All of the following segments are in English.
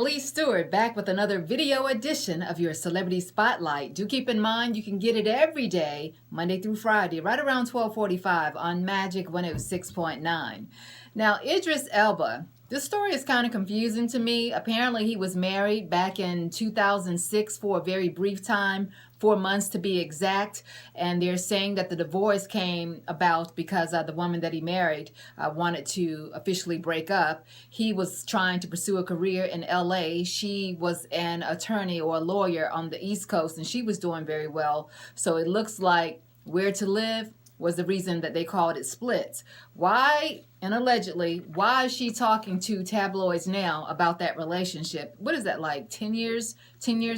Alysse Stewart back with another video edition of your Celebrity Spotlight. Do keep in mind you can get it every day, Monday through Friday, right around 12:45 on Magic 106.9. Now, Idris Elba, this story is kind of confusing to me. Apparently, he was married back in 2006 for a very brief time, 4 months to be exact. And they're saying that the divorce came about because the woman that he married wanted to officially break up. He was trying to pursue a career in LA. She was an attorney or a lawyer on the East Coast, and she was doing very well. So it looks like Where to Live was the reason that they called it Splits. Why, and allegedly, why is she talking to tabloids now about that relationship? What is that, like 10 years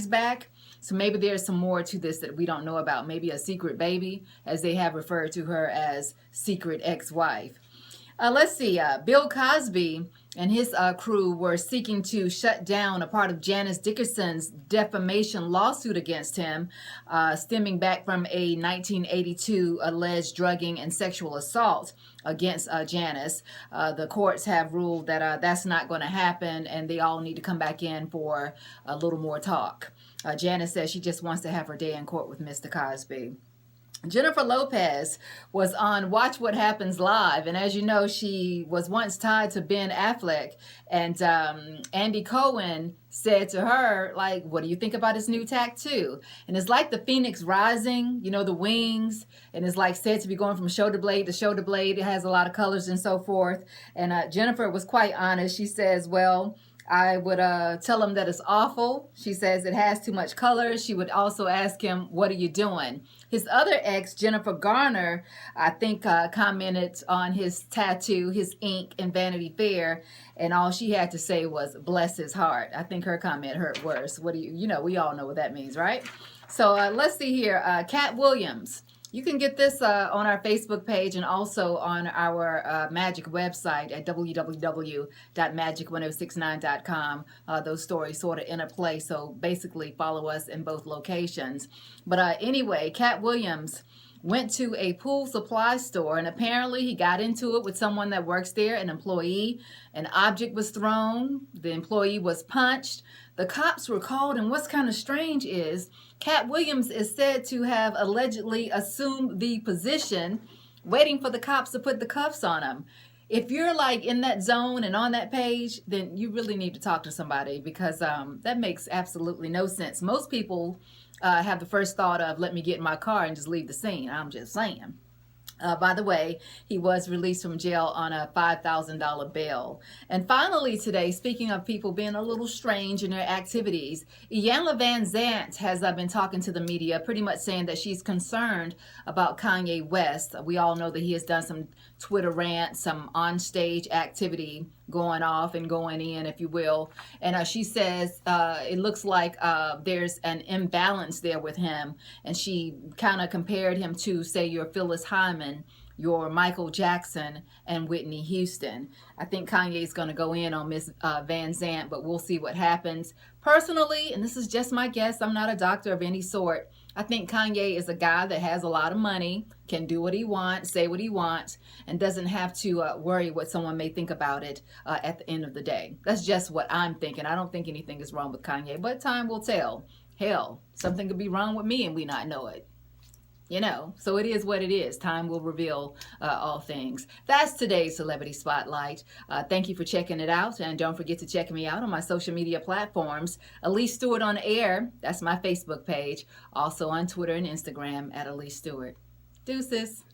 back? So maybe there's some more to this that we don't know about. Maybe a secret baby, as they have referred to her as secret ex-wife. Let's see, Bill Cosby and his crew were seeking to shut down a part of Janice Dickinson's defamation lawsuit against him, stemming back from a 1982 alleged drugging and sexual assault against Janice. The courts have ruled that that's not going to happen, and they all need to come back in for a little more talk. Janice says she just wants to have her day in court with Mr. Cosby. Jennifer Lopez was on Watch What Happens Live, and as you know, she was once tied to Ben Affleck, and Andy Cohen said to her, like, what do you think about his new tattoo? And it's like the Phoenix Rising, you know, the wings, and it's like said to be going from shoulder blade to shoulder blade. It has a lot of colors and so forth. And Jennifer was quite honest. She says, well, I would tell him that it's awful. She says it has too much color. She would also ask him, what are you doing? His other ex, Jennifer Garner, I think commented on his tattoo, his ink in Vanity Fair, and all she had to say was, bless his heart. I think her comment hurt worse. What do you know, we all know what that means, right? So let's see here. Katt Williams. You can get this on our Facebook page and also on our Magic website at www.magic1069.com. Those stories sort of interplay, so basically follow us in both locations. But anyway, Katt Williams went to a pool supply store, and apparently he got into it with someone that works there, an employee. An object was thrown. The employee was punched. The cops were called, and what's kind of strange is Katt Williams is said to have allegedly assumed the position, waiting for the cops to put the cuffs on him. If you're like in that zone and on that page, then you really need to talk to somebody, because that makes absolutely no sense. Most people have the first thought of, let me get in my car and just leave the scene. I'm just saying. By the way, he was released from jail on a $5,000 bail. And finally today, speaking of people being a little strange in their activities, Iyanla Vanzant has been talking to the media, pretty much saying that she's concerned about Kanye West. We all know that he has done some Twitter rants, some on-stage activity going off and going in, if you will. And she says it looks like there's an imbalance there with him. And she kind of compared him to, say, your Phyllis Hyman, your Michael Jackson, and Whitney Houston. I think Kanye's going to go in on Miss Van Zant, but we'll see what happens. Personally, and this is just my guess, I'm not a doctor of any sort, I think Kanye is a guy that has a lot of money, can do what he wants, say what he wants, and doesn't have to worry what someone may think about it at the end of the day. That's just what I'm thinking. I don't think anything is wrong with Kanye, but time will tell. Hell, something could be wrong with me and we not know it. You know, so it is what it is. Time will reveal all things. That's today's Celebrity Spotlight. Thank you for checking it out. And don't forget to check me out on my social media platforms. Alysse Stewart on Air. That's my Facebook page. Also on Twitter and Instagram at Alysse Stewart. Deuces.